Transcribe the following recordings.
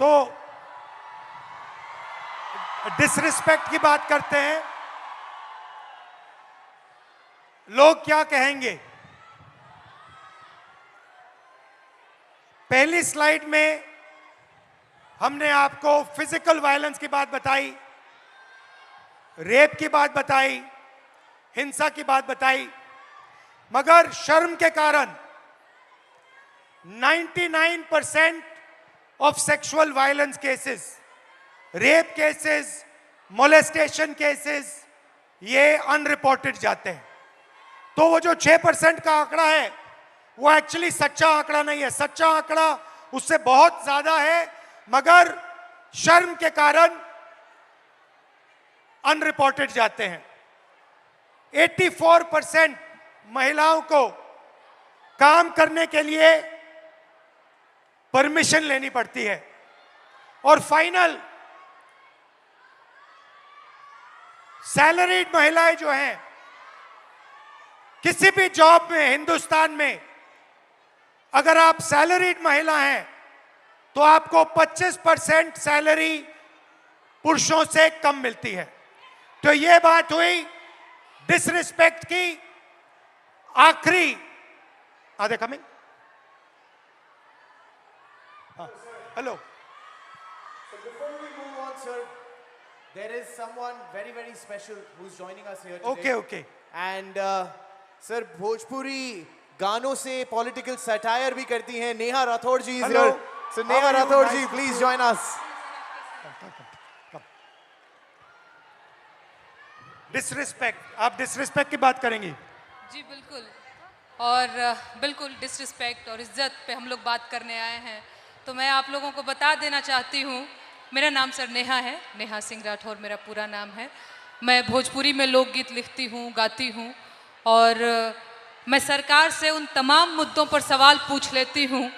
तो डिसरिस्पेक्ट की बात करते हैं, लोग क्या कहेंगे। पहली स्लाइड में हमने आपको फिजिकल वायलेंस की बात बताई, रेप की बात बताई, हिंसा की बात बताई, मगर शर्म के कारण 99% of sexual violence cases, rape cases, molestation cases, ये अनरिपोर्टेड जाते हैं। तो वो जो 6% का आंकड़ा है वो एक्चुअली सच्चा आंकड़ा नहीं है। सच्चा आंकड़ा उससे बहुत ज्यादा है, मगर शर्म के कारण अनरिपोर्टेड जाते हैं। 84% महिलाओं को काम करने के लिए परमिशन लेनी पड़ती है। और फाइनल, सैलरीड महिलाएं जो हैं, किसी भी जॉब में हिंदुस्तान में अगर आप सैलरीड महिला हैं तो आपको 25% सैलरी पुरुषों से कम मिलती है। तो ये बात हुई डिसरिस्पेक्ट की। आखिरी, are they coming? Hello. Before we move on, sir, there is someone very, very special who's joining us here today. Okay, okay. And sir, Bhojpuri गानों से political satire भी करती हैं। नेहा राठौड़ जी is Hello. here. So How Neha are you? Rathod Nice ji, to please see join us. come. Disrespect, आप disrespect की बात करेंगी? जी बिल्कुल, और बिल्कुल डिसरिस्पेक्ट और इज्जत पे हम लोग बात करने आए हैं। तो मैं आप लोगों को बता देना चाहती हूँ, मेरा नाम सर नेहा है, नेहा सिंह राठौर मेरा पूरा नाम है। मैं भोजपुरी में लोकगीत लिखती हूँ, गाती हूँ, और मैं सरकार से उन तमाम मुद्दों पर सवाल पूछ लेती हूँ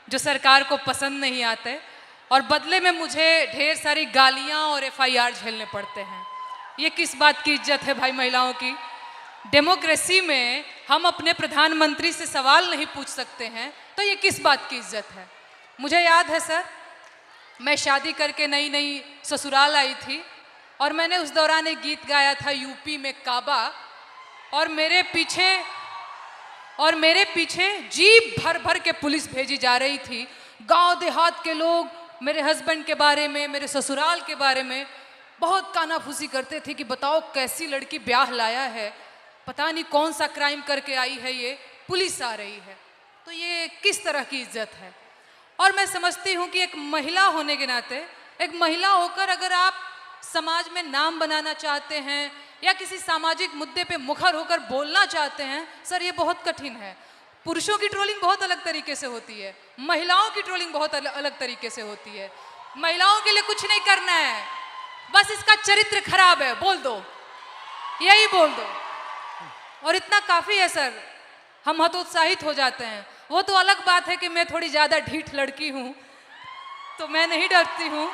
जो सरकार को पसंद नहीं आते, और बदले में मुझे ढेर सारी गालियाँ और FIR झेलने पड़ते हैं। ये किस बात की इज्जत है भाई महिलाओं की? डेमोक्रेसी में हम अपने प्रधानमंत्री से सवाल नहीं पूछ सकते हैं, तो ये किस बात की इज्जत है? मुझे याद है सर, मैं शादी करके नई नई ससुराल आई थी, और मैंने उस दौरान एक गीत गाया था यूपी में काबा, और मेरे पीछे जीप भर भर के पुलिस भेजी जा रही थी। गांव देहात के लोग मेरे हस्बैंड के बारे में, मेरे ससुराल के बारे में बहुत कानाफूसी करते थे कि बताओ कैसी लड़की ब्याह लाया है, पता नहीं कौन सा क्राइम करके आई है, ये पुलिस आ रही है। तो ये किस तरह की इज्जत है? और मैं समझती हूँ कि एक महिला होने के नाते, एक महिला होकर अगर आप समाज में नाम बनाना चाहते हैं या किसी सामाजिक मुद्दे पे मुखर होकर बोलना चाहते हैं, सर ये बहुत कठिन है। पुरुषों की ट्रोलिंग बहुत अलग तरीके से होती है, महिलाओं की ट्रोलिंग बहुत अलग तरीके से होती है। महिलाओं के लिए कुछ नहीं करना है, बस इसका चरित्र खराब है बोल दो, यही बोल दो, और इतना काफ़ी है सर। हम हतोत्साहित हो जाते हैं। वो तो अलग बात है कि मैं थोड़ी ज़्यादा ढीठ लड़की हूँ, तो मैं नहीं डरती हूँ।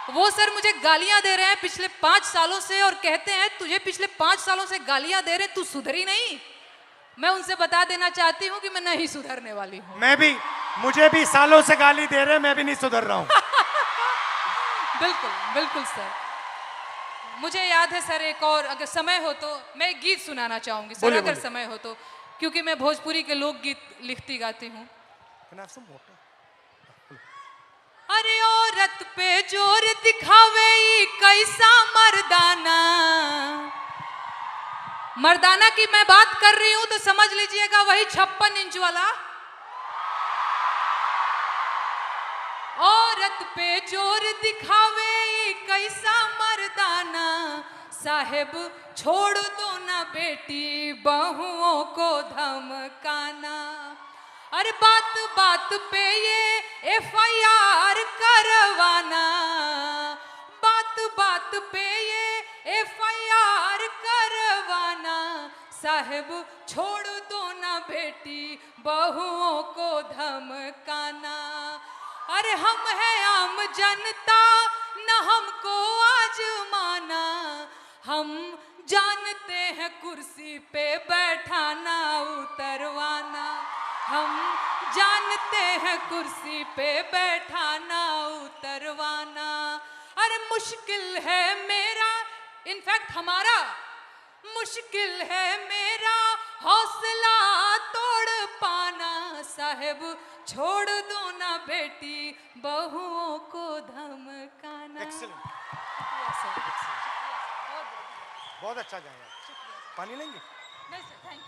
वो सर मुझे गालियाँ दे रहे हैं पिछले 5 सालों से, और कहते हैं तुझे पिछले 5 सालों से गालियाँ दे रहे, तू सुधरी नहीं। मैं उनसे बता देना चाहती हूँ कि मैं नहीं सुधरने वाली हूँ। मुझे भी सालों से गाली दे रहे हैं, मैं भी नहीं सुधर रहा हूँ। बिल्कुल बिल्कुल सर। मुझे याद है सर, एक और अगर समय हो तो मैं एक गीत सुनाना चाहूँगी सर, अगर समय हो तो, क्योंकि मैं भोजपुरी के लोकगीत लिखती गाती हूँ। अरे औरत पे जोर दिखावे ई कैसा मर्दाना। मर्दाना की मैं बात कर रही हूं तो समझ लीजिएगा वही 56 इंच वाला। औरत पे जोर दिखावे ई कैसा मर्दाना, साहेब छोड़ दो ना बेटी बहुओं को धमकाना। अरे बात बात पे ये FIR करवाना, बात बात पे ये FIR करवाना, साहेब छोड़ दो ना बेटी बहुओं को धमकाना। अरे हम हैं आम जनता न हमको आजमाना, हम जानते हैं कुर्सी पे बैठाना उतरवाना, हम जानते हैं कुर्सी पे बैठाना उतरवाना। मुश्किल है मेरा, इनफैक्ट हमारा मुश्किल है मेरा हौसला तोड़ पाना, साहब छोड़ दो ना बेटी बहुओं को धमकाना। एक्सीलेंट, शुक्रिया सर, बहुत अच्छा गाया। पानी लेंगे? नहीं sir, thank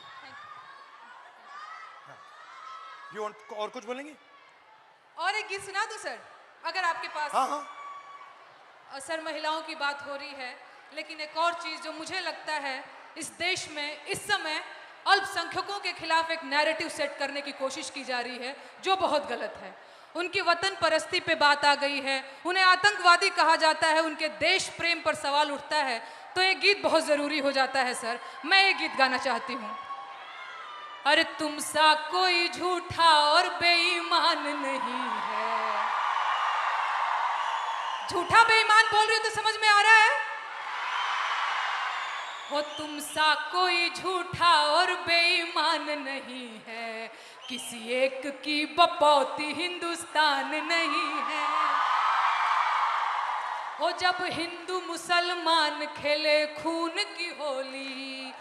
you. You want और कुछ बोलेंगे? और एक गीत सुना दूं सर, अगर आपके पास? हाँ हाँ। सर महिलाओं की बात हो रही है, लेकिन एक और चीज जो मुझे लगता है इस देश में इस समय अल्पसंख्यकों के खिलाफ एक नैरेटिव सेट करने की कोशिश की जा रही है, जो बहुत गलत है। उनकी वतन परस्ती पे बात आ गई है, उन्हें आतंकवादी कहा जाता है, उनके देश प्रेम पर सवाल उठता है, तो एक गीत बहुत जरूरी हो जाता है सर। मैं एक गीत गाना चाहती हूँ। अरे तुम सा कोई झूठा और बेईमान नहीं है। झूठा बेईमान बोल रही हो तो समझ में आ रहा है? हो तुम सा कोई झूठा और बेईमान नहीं है, किसी एक की बपौती हिंदुस्तान नहीं है। हो जब हिंदू मुसलमान खेले खून की होली,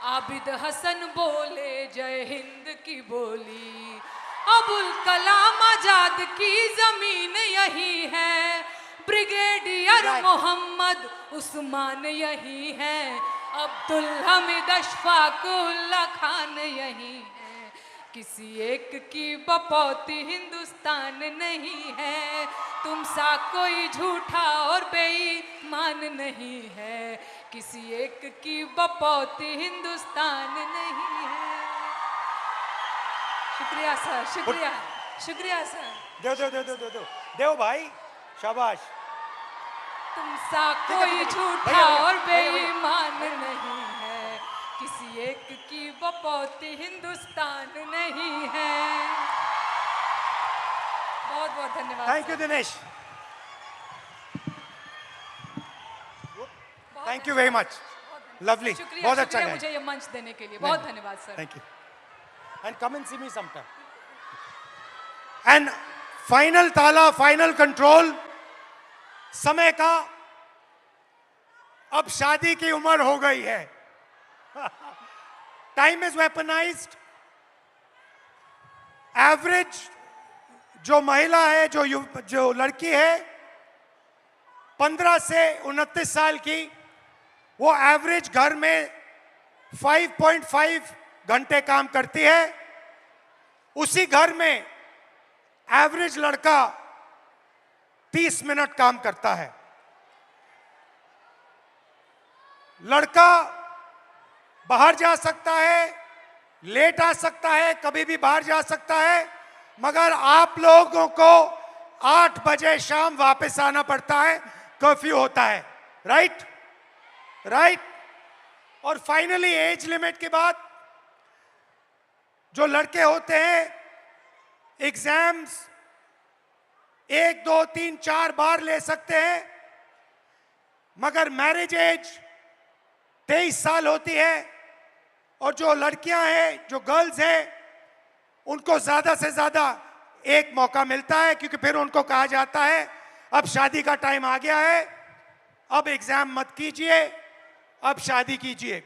आबिद हसन बोले जय हिंद की बोली, अबुल कलाम आजाद की जमीन यही है, ब्रिगेडियर मोहम्मद उस्मान यही है, अब्दुल हमीद अशफाक उल्ला खान यही है, किसी एक की बपौती हिंदुस्तान नहीं है। तुम सा कोई झूठा और बेईमान नहीं है, किसी एक की बपौती हिंदुस्तान नहीं है। शुक्रिया सर, शुक्रिया, शुक्रिया सर। दो दो दो दो दो दो देव भाई, शाबाश। तुम सा कोई झूठा और बेईमान नहीं है, किसी एक की बपौती हिंदुस्तान नहीं है। बहुत बहुत धन्यवाद। Thank you Dinesh, thank you very much, lovely, शुक्रिया, बहुत अच्छा शुक्रिया गाया। मुझे ये मंच देने के लिए, बहुत धन्यवाद sir. Thank you, and come and see me sometime. एंड फाइनल ताला, फाइनल कंट्रोल, समय का अब शादी की उम्र हो गई है। Time is weaponised. एवरेज जो महिला है, जो लड़की है 15 से 29 साल की, वो एवरेज घर में 5.5 घंटे काम करती है। उसी घर में एवरेज लड़का 30 मिनट काम करता है। लड़का बाहर जा सकता है, लेट आ सकता है, कभी भी बाहर जा सकता है, मगर आप लोगों को 8 बजे शाम वापस आना पड़ता है, कर्फ्यू होता है। Right right. और फाइनली एज लिमिट के बाद जो लड़के होते हैं एग्जाम्स 1, 2, 3, 4 बार ले सकते हैं, मगर मैरिज एज 23 साल होती है। और जो लड़कियां हैं, जो गर्ल्स हैं, उनको ज्यादा से ज्यादा एक मौका मिलता है, क्योंकि फिर उनको कहा जाता है अब शादी का टाइम आ गया है, अब एग्जाम मत कीजिए, अब शादी कीजिए।